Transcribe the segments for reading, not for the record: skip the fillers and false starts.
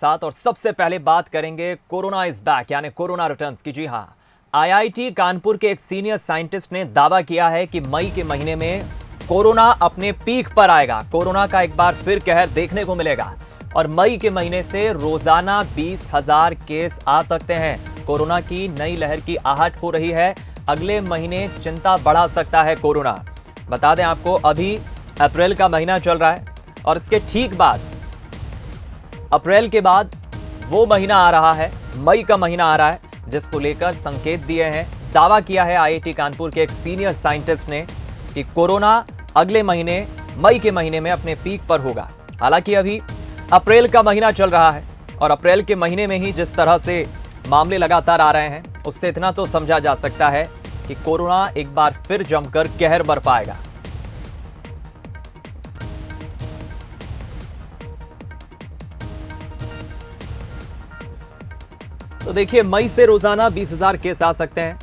साथ और सबसे पहले बात करेंगे कोरोना इज बैक यानी कोरोना रिटर्न्स की। जी हां, आईआईटी कानपुर के एक सीनियर साइंटिस्ट ने दावा किया है कि मई के महीने में कोरोना अपने पीक पर आएगा। कोरोना का एक बार फिर कहर देखने को मिलेगा और मई के महीने से रोजाना 20,000 केस आ सकते हैं। कोरोना की नई लहर की आहट हो रही है। अगले महीने चिंता बढ़ा सकता है कोरोना। बता दें आपको, अभी अप्रैल का महीना चल रहा है और इसके ठीक बाद अप्रैल के बाद वो महीना आ रहा है, मई का महीना आ रहा है, जिसको लेकर संकेत दिए हैं। दावा किया है आईआईटी कानपुर के एक सीनियर साइंटिस्ट ने कि कोरोना अगले महीने मई के महीने में अपने पीक पर होगा। हालांकि अभी अप्रैल का महीना चल रहा है और अप्रैल के महीने में ही जिस तरह से मामले लगातार आ रहे हैं, उससे इतना तो समझा जा सकता है कि कोरोना एक बार फिर जमकर कहर बरपाएगा। तो देखिए, मई से रोजाना 20,000 केस आ सकते हैं।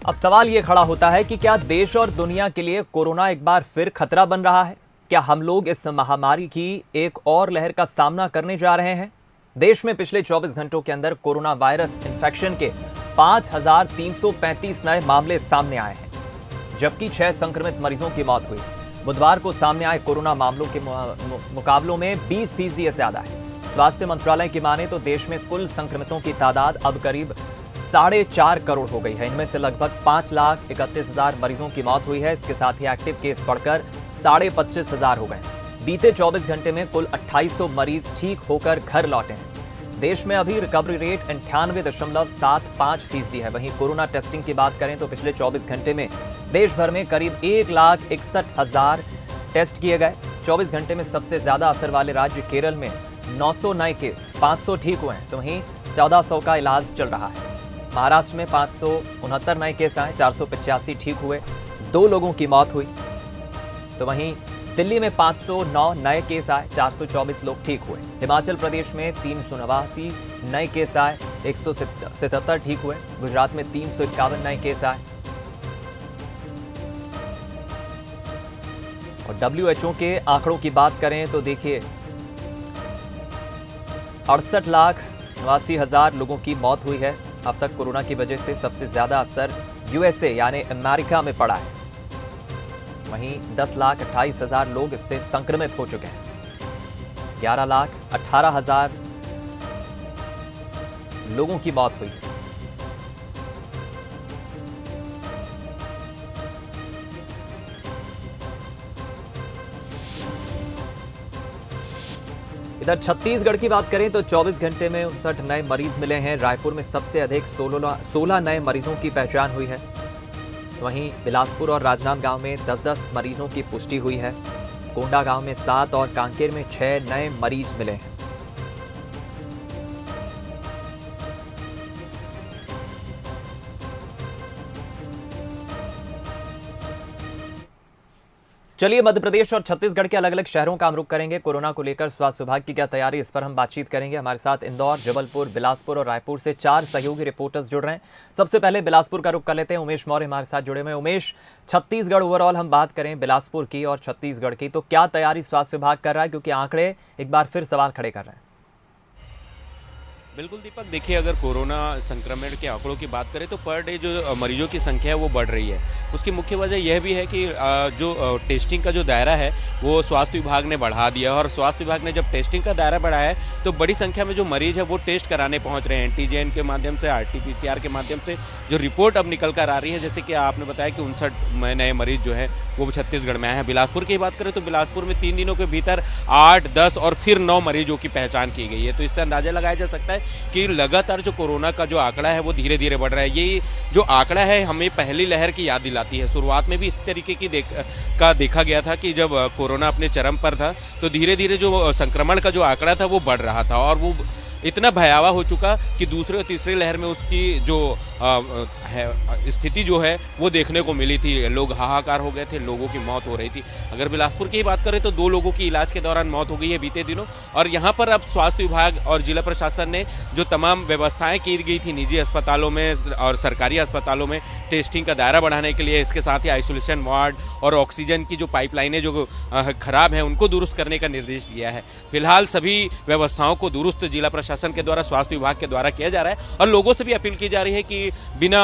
अब सवाल यह खड़ा होता है कि क्या देश और दुनिया के लिए कोरोना एक बार फिर खतरा बन रहा है? क्या हम लोग इस महामारी की एक और लहर का सामना करने जा रहे हैं? देश में पिछले 24 घंटों के अंदर कोरोना वायरस इन्फेक्शन के 5,335 नए मामले सामने आए हैं, जबकि 6 संक्रमित मरीजों की मौत हुई। बुधवार को सामने आए कोरोना मामलों के मुकाबलों में 20% ज्यादा है। स्वास्थ्य मंत्रालय की माने तो देश में कुल संक्रमितों की तादाद अब करीब 4.5 करोड़ हो गई है। इनमें से लगभग 5,31,000 मरीजों की मौत हुई है। इसके साथ ही एक्टिव केस बढ़कर 25,500 हो गए। बीते 24 घंटे में कुल 2800 मरीज ठीक होकर घर लौटे हैं। देश में अभी रिकवरी रेट 98.75% है। वहीं कोरोना टेस्टिंग की बात करें तो पिछले 24 घंटे में देश भर में करीब 1,61,000 टेस्ट किए गए। 24 घंटे में सबसे ज्यादा असर वाले राज्य केरल में 900 नए केस, 500 ठीक हुए हैं, तो वहीं 1400 का इलाज चल रहा है। महाराष्ट्र में 569 नए केस आए, 485 ठीक हुए, 2 लोगों की मौत हुई। तो वहीं दिल्ली में 509 नए केस आए, 424 लोग ठीक हुए। हिमाचल प्रदेश में 389 नए केस आए, 177 ठीक हुए। गुजरात में 351 नए केस आए। और WHO के आंकड़ों की बात करें तो देखिए, 68,89,000 लोगों की मौत हुई है। अब तक कोरोना की वजह से सबसे ज्यादा असर USA यानी अमेरिका में पड़ा है। वहीं 10,28,000 लोग इससे संक्रमित हो चुके हैं। 11,18,000 लोगों की मौत हुई है। इधर छत्तीसगढ़ की बात करें तो 24 घंटे में 59 नए मरीज मिले हैं। रायपुर में सबसे अधिक 16 नए मरीजों की पहचान हुई है। वहीं बिलासपुर और राजनांदगांव में 10-10 मरीजों की पुष्टि हुई है। कोंडागांव में 7 और कांकेर में 6 नए मरीज मिले हैं। चलिए, मध्य प्रदेश और छत्तीसगढ़ के अलग अलग शहरों का हम रुख करेंगे। कोरोना को लेकर स्वास्थ्य विभाग की क्या तैयारी, इस पर हम बातचीत करेंगे। हमारे साथ इंदौर, जबलपुर, बिलासपुर और रायपुर से 4 सहयोगी रिपोर्टर्स जुड़ रहे हैं। सबसे पहले बिलासपुर का रुख कर लेते हैं। उमेश मौर्य हमारे साथ जुड़े हुए हैं। उमेश, छत्तीसगढ़ ओवरऑल हम बात करें बिलासपुर की और छत्तीसगढ़ की, तो क्या तैयारी स्वास्थ्य विभाग कर रहा है, क्योंकि आंकड़े एक बार फिर सवाल खड़े कर रहे हैं? बिल्कुल दीपक, देखिए, अगर कोरोना संक्रमण के आंकड़ों की बात करें तो पर डे जो मरीजों की संख्या है वो बढ़ रही है। उसकी मुख्य वजह यह भी है कि जो टेस्टिंग का जो दायरा है वो स्वास्थ्य विभाग ने बढ़ा दिया है। और स्वास्थ्य विभाग ने जब टेस्टिंग का दायरा बढ़ाया है तो बड़ी संख्या में जो मरीज है वो टेस्ट कराने पहुंच रहे हैं। एंटीजन के माध्यम से, RT-PCR के माध्यम से जो रिपोर्ट अब निकल कर आ रही है, जैसे कि आपने बताया कि 59 नए मरीज जो है वो छत्तीसगढ़ में आए हैं। बिलासपुर की बात करें तो बिलासपुर में 3 दिनों के भीतर 8, 10 और फिर 9 मरीजों की पहचान की गई है। तो इससे अंदाजा लगाया जा सकता है कि लगातार जो कोरोना का जो आंकड़ा है वो धीरे धीरे बढ़ रहा है। ये जो आंकड़ा है हमें पहली लहर की याद दिलाती है। शुरुआत में भी इस तरीके की देखा गया था कि जब कोरोना अपने चरम पर था तो धीरे धीरे जो संक्रमण का जो आंकड़ा था वो बढ़ रहा था और वो इतना भयावह हो चुका कि दूसरे और तीसरे लहर में उसकी जो स्थिति जो है वो देखने को मिली थी। लोग हाहाकार हो गए थे, लोगों की मौत हो रही थी। अगर बिलासपुर की ही बात करें तो 2 लोगों की इलाज के दौरान मौत हो गई है बीते दिनों। और यहाँ पर अब स्वास्थ्य विभाग और जिला प्रशासन ने जो तमाम व्यवस्थाएं की गई थी निजी अस्पतालों में और सरकारी अस्पतालों में टेस्टिंग का दायरा बढ़ाने के लिए, इसके साथ ही आइसोलेशन वार्ड और ऑक्सीजन की जो पाइपलाइनें जो खराब हैं उनको दुरुस्त करने का निर्देश दिया है। फिलहाल सभी व्यवस्थाओं को दुरुस्त जिला प्रशासन के द्वारा, स्वास्थ्य विभाग के द्वारा किया जा रहा है और लोगों से भी अपील की जा रही है कि बिना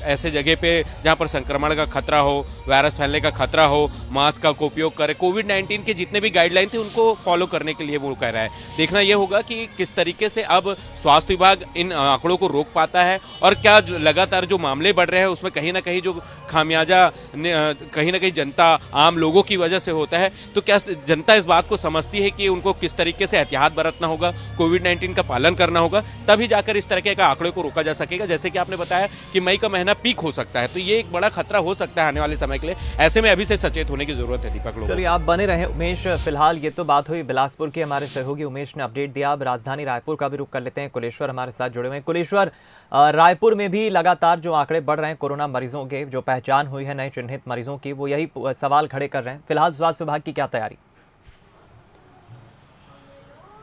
ऐसे जगह पे जहां पर संक्रमण का खतरा हो, वायरस फैलने का खतरा हो, मास्क का उपयोग करें। कोविड-19 के जितने भी गाइडलाइन थे उनको फॉलो करने के लिए वो कह रहा है। देखना यह होगा कि किस तरीके से अब स्वास्थ्य विभाग इन आंकड़ों को रोक पाता है और क्या लगातार जो मामले बढ़ रहे हैं उसमें कहीं ना कहीं जो खामियाजा कहीं ना कहीं जनता, आम लोगों की वजह से होता है। तो क्या जनता इस बात को समझती है कि उनको किस तरीके से एहतियात बरतना होगा, कोविड-19 का पालन करना होगा, तभी जाकर इस तरह के आंकड़े को रोका जा सकेगा। जैसे कि आपने बताया कि मई का महीना पीक हो सकता है, तो ये एक बड़ा खतरा हो सकता है आने वाले समय के लिए। ऐसे में अभी से सचेत होने की जरूरत है। दीपक, चलिए आप बने रहे उमेश। फिलहाल ये तो बात हुई बिलासपुर की, हमारे सहयोगी उमेश ने अपडेट दिया। अब राजधानी रायपुर का भी रुख कर लेते हैं। कुलेश्वर हमारे साथ जुड़े हुए हैं। कुलेश्वर, रायपुर में भी लगातार जो आंकड़े बढ़ रहे हैं कोरोना मरीजों के, जो पहचान हुई है नए चिन्हित मरीजों की, वो यही सवाल खड़े कर रहे हैं। फिलहाल स्वास्थ्य विभाग की क्या तैयारी?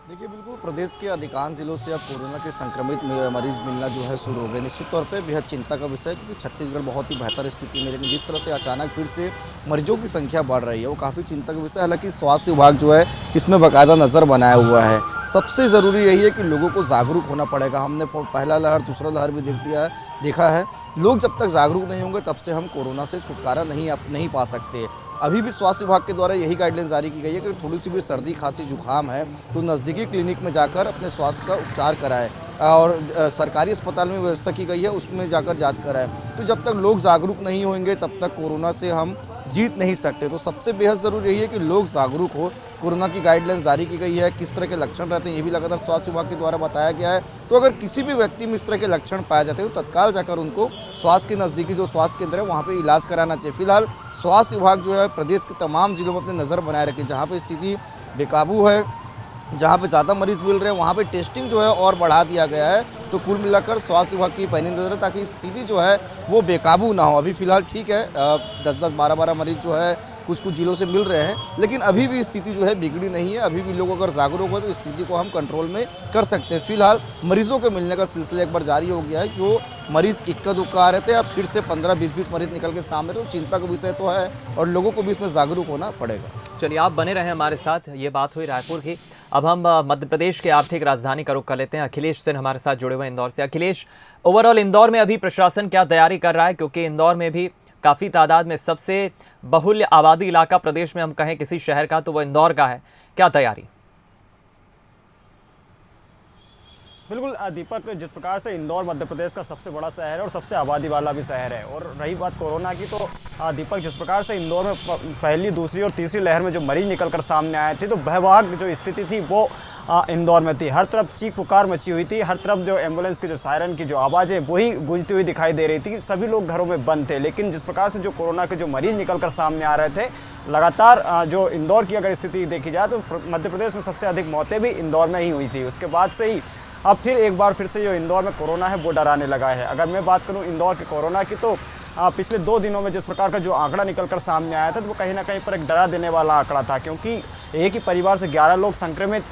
देखिए, बिल्कुल प्रदेश के अधिकांश जिलों से अब कोरोना के संक्रमित मरीज मिलना जो है शुरू हो गए। निश्चित तौर पे बेहद चिंता का विषय है क्योंकि छत्तीसगढ़ बहुत ही बेहतर स्थिति में, लेकिन जिस तरह से अचानक फिर से मरीजों की संख्या बढ़ रही है वो काफ़ी चिंता का विषय है। हालांकि स्वास्थ्य विभाग जो है इसमें बाकायदा नज़र बनाया हुआ है। सबसे ज़रूरी यही है कि लोगों को जागरूक होना पड़ेगा। हमने पहला लहर, दूसरा लहर भी देखा है। लोग जब तक जागरूक नहीं होंगे तब से हम कोरोना से छुटकारा नहीं पा सकते। अभी भी स्वास्थ्य विभाग के द्वारा यही गाइडलाइन जारी की गई है कि थोड़ी सी भी सर्दी, खांसी, जुकाम है तो नज़दीकी क्लिनिक में जाकर अपने स्वास्थ्य का उपचार कराएं और सरकारी अस्पताल में व्यवस्था की गई है उसमें जाकर जांच कराएं। तो जब तक लोग जागरूक नहीं होंगे तब तक कोरोना से हम जीत नहीं सकते। तो सबसे बेहद ज़रूरी यही है कि लोग जागरूक हो। कोरोना की गाइडलाइन जारी की गई है, किस तरह के लक्षण रहते हैं ये भी लगातार स्वास्थ्य विभाग के द्वारा बताया गया है। तो अगर किसी भी व्यक्ति में इस तरह के लक्षण पाए जाते हैं तो तत्काल जाकर उनको स्वास्थ्य के नज़दीकी जो स्वास्थ्य केंद्र है वहाँ पे इलाज कराना चाहिए। फिलहाल स्वास्थ्य विभाग जो है प्रदेश के तमाम जिलों में अपनी नज़र बनाए रखी, जहाँ पर स्थिति बेकाबू है, जहाँ पे ज़्यादा मरीज मिल रहे हैं वहाँ पे टेस्टिंग जो है और बढ़ा दिया गया है। तो कुल मिलाकर स्वास्थ्य विभाग की पैनी नज़र है ताकि स्थिति जो है वो बेकाबू ना हो। अभी फिलहाल ठीक है, 10-10, 12-12 मरीज जो है कुछ जिलों से मिल रहे हैं, लेकिन अभी भी स्थिति जो है बिगड़ी नहीं है। अभी भी लोग अगर जागरूक हो तो स्थिति को हम कंट्रोल में कर सकते हैं। फिलहाल मरीजों के मिलने का सिलसिला एक बार जारी हो गया है। जो मरीज इक्का दुक्का आ रहे थे अब फिर से 15-20 मरीज निकल के सामने, तो चिंता का विषय तो है और लोगों को भी इसमें जागरूक होना पड़ेगा। चलिए आप बने रहे हमारे साथ। ये बात हुई रायपुर की। अब हम मध्य प्रदेश के आर्थिक राजधानी का रुख कर लेते हैं। अखिलेश सेन हमारे साथ जुड़े हुए हैं इंदौर से। अखिलेश, ओवरऑल इंदौर में अभी प्रशासन क्या तैयारी कर रहा है, क्योंकि इंदौर में भी काफ़ी तादाद में सबसे बहुल्य आबादी इलाका प्रदेश में हम कहें किसी शहर का तो वो इंदौर का है, क्या तैयारी? बिल्कुल दीपक, जिस प्रकार से इंदौर मध्य प्रदेश का सबसे बड़ा शहर है और सबसे आबादी वाला भी शहर है, और रही बात कोरोना की तो दीपक जिस प्रकार से इंदौर में पहली, दूसरी और तीसरी लहर में जो मरीज निकलकर सामने आए थे तो भयावह जो स्थिति थी वो इंदौर में थी। हर तरफ चीख पुकार मची हुई थी, हर तरफ जो एम्बुलेंस की जो सायरन की जो आवाज़ें वही गूंजती हुई दिखाई दे रही थी। सभी लोग घरों में बंद थे, लेकिन जिस प्रकार से जो कोरोना के जो मरीज निकलकर सामने आ रहे थे, लगातार जो इंदौर की अगर स्थिति देखी जाए तो मध्य प्रदेश में सबसे अधिक मौतें भी इंदौर में ही हुई थी। उसके बाद से ही अब फिर एक बार फिर से जो इंदौर में कोरोना है वो डराने लगा है। अगर मैं बात करूं इंदौर के कोरोना की तो पिछले 2 दिनों में जिस प्रकार का जो आंकड़ा निकलकर सामने आया था तो वो कहीं ना कहीं पर एक डरा देने वाला आंकड़ा था, क्योंकि एक ही परिवार से 11 लोग संक्रमित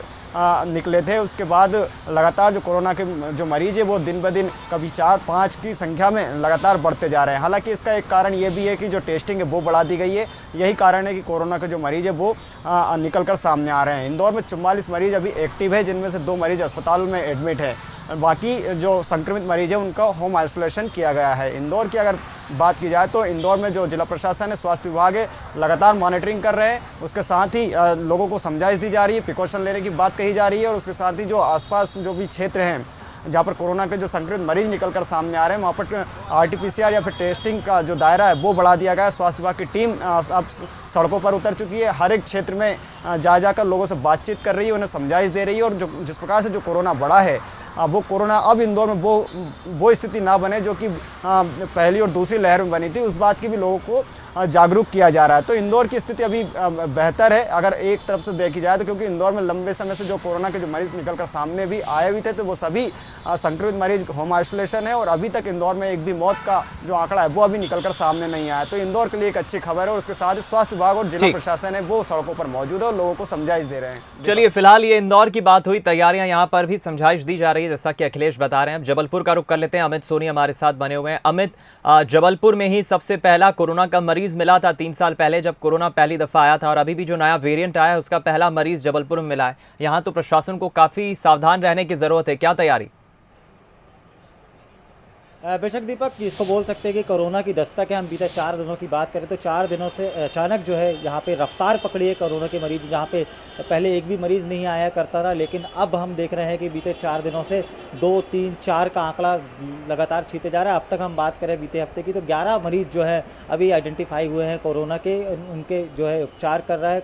निकले थे। उसके बाद लगातार जो कोरोना के जो मरीज है वो दिन ब दिन कभी 4-5 की संख्या में लगातार बढ़ते जा रहे हैं। हालांकि इसका एक कारण ये भी है कि जो टेस्टिंग है वो बढ़ा दी गई है। यही कारण है कि कोरोना के जो मरीज है वो निकलकर सामने आ रहे हैं। इंदौर में 44 मरीज अभी एक्टिव है, जिनमें से 2 मरीज अस्पताल में एडमिट है। बाकी जो संक्रमित मरीज है उनका होम आइसोलेशन किया गया है। इंदौर की अगर बात की जाए तो इंदौर में जो जिला प्रशासन है, स्वास्थ्य विभाग है, लगातार मॉनिटरिंग कर रहे हैं। उसके साथ ही लोगों को समझाइश दी जा रही है, प्रिकॉशन लेने की बात कही जा रही है, और उसके साथ ही जो आसपास जो भी क्षेत्र हैं जहाँ पर कोरोना के जो संक्रमित मरीज निकलकर सामने आ रहे हैं वहाँ पर RT-PCR या फिर टेस्टिंग का जो दायरा है वो बढ़ा दिया गया है। स्वास्थ्य विभाग की टीम अब सड़कों पर उतर चुकी है, हर एक क्षेत्र में जा जाकर लोगों से बातचीत कर रही है, उन्हें समझाइश दे रही है। और जो जिस प्रकार से जो कोरोना बढ़ा है वो कोरोना अब इंदौर में वो स्थिति ना बने जो कि पहली और दूसरी लहर में बनी थी, उस बात की भी लोगों को जागरूक किया जा रहा है। तो इंदौर की स्थिति अभी बेहतर है अगर एक तरफ से देखी जाए तो, क्योंकि इंदौर में लंबे समय से जो कोरोना के जो मरीज निकलकर सामने भी आए हुए थे तो वो सभी संक्रमित मरीज होम आइसोलेशन है और अभी तक इंदौर में एक भी मौत का जो आंकड़ा है वो अभी निकलकर सामने नहीं आया। तो इंदौर के लिए एक अच्छी खबर है और उसके साथ ही स्वास्थ्य विभाग और जिला प्रशासन है वो सड़कों पर मौजूद है और लोगों को समझाइश दे रहे हैं। चलिए, फिलहाल ये इंदौर की बात हुई, तैयारियां यहाँ पर भी समझाइश दी जा रही है जैसा कि अखिलेश बता रहे हैं। अब जबलपुर का रुख कर लेते हैं, अमित सोनी हमारे साथ बने हुए हैं। अमित, जबलपुर में ही सबसे पहला कोरोना का मरीज मिला था 3 साल पहले जब कोरोना पहली दफा आया था, और अभी भी जो नया वेरिएंट आया है उसका पहला मरीज जबलपुर में मिला है। यहाँ तो प्रशासन को काफी सावधान रहने की जरूरत है, क्या तैयारी? बेशक दीपक, इसको बोल सकते हैं कि कोरोना की दस्तक है। हम बीते 4 दिनों की बात करें तो 4 दिनों से अचानक जो है यहाँ पे रफ्तार पकड़ी है कोरोना के मरीज, जहाँ पे पहले एक भी मरीज़ नहीं आया करता था, लेकिन अब हम देख रहे हैं कि बीते 4 दिनों से 2, 3, 4 का आंकड़ा लगातार छीते जा रहा है। अब तक हम बात करें बीते हफ्ते की तो 11 मरीज़ जो है अभी आइडेंटिफाई हुए हैं कोरोना के, उनके जो है उपचार कर रहा है,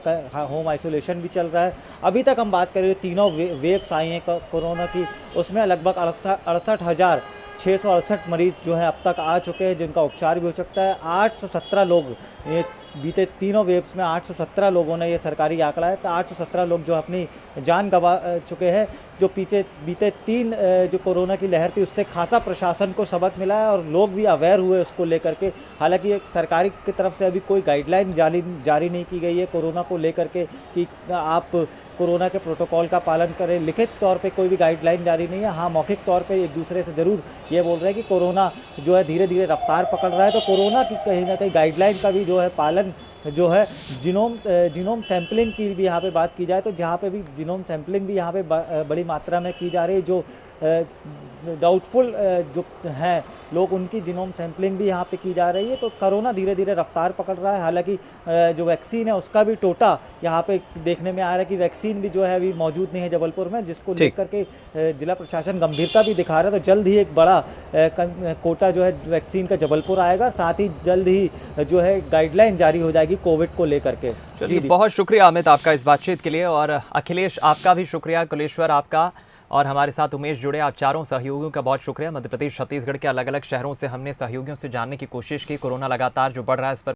होम आइसोलेशन भी चल रहा है। अभी तक हम बात करें तीनों वेव्स आई हैं कोरोना की, उसमें लगभग 68,668 मरीज जो है अब तक आ चुके हैं जिनका उपचार भी हो सकता है। 817 लोग, ये बीते तीनों वेव्स में 817 लोगों ने, ये सरकारी आंकड़ा है, तो 817 लोग जो अपनी जान गंवा चुके हैं। जो बीते 3 जो कोरोना की लहर थी उससे खासा प्रशासन को सबक मिला है और लोग भी अवेयर हुए उसको लेकर के। हालांकि सरकारी की तरफ से अभी कोई गाइडलाइन जारी नहीं की गई है कोरोना को लेकर के कि आप कोरोना के प्रोटोकॉल का पालन करें। लिखित तौर पे कोई भी गाइडलाइन जारी नहीं है। हाँ, मौखिक तौर पे एक दूसरे से ज़रूर ये बोल रहे हैं कि कोरोना जो है धीरे धीरे रफ्तार पकड़ रहा है, तो कोरोना की कहीं ना कहीं गाइडलाइन का भी जो है पालन जो है, जीनोम सैम्पलिंग की भी यहाँ पे बात की जाए तो जहाँ पे भी जीनोम सैम्पलिंग भी यहाँ पे बड़ी मात्रा में की जा रही है। जो डाउटफुल जो हैं लोग, उनकी जीनोम सैम्पलिंग भी यहाँ पे की जा रही है। तो कोरोना धीरे धीरे रफ्तार पकड़ रहा है। हालांकि जो वैक्सीन है उसका भी टोटा यहाँ पे देखने में आ रहा है कि वैक्सीन भी जो है अभी मौजूद नहीं है जबलपुर में, जिसको लेकर के जिला प्रशासन गंभीरता भी दिखा रहा है। तो जल्द ही एक बड़ा कोटा जो है वैक्सीन का जबलपुर आएगा, साथ ही जल्द ही जो है गाइडलाइन जारी हो जाएगी कोविड को लेकर के। जी, बहुत शुक्रिया अमित आपका इस बातचीत के लिए, और अखिलेश आपका भी शुक्रिया, कुलेश्वर आपका, और हमारे साथ उमेश जुड़े। आप चारों सहयोगियों का बहुत शुक्रिया। मध्य प्रदेश, छत्तीसगढ़ के अलग अलग शहरों से हमने सहयोगियों से जानने की कोशिश की। कोरोना लगातार जो बढ़ रहा है इस पर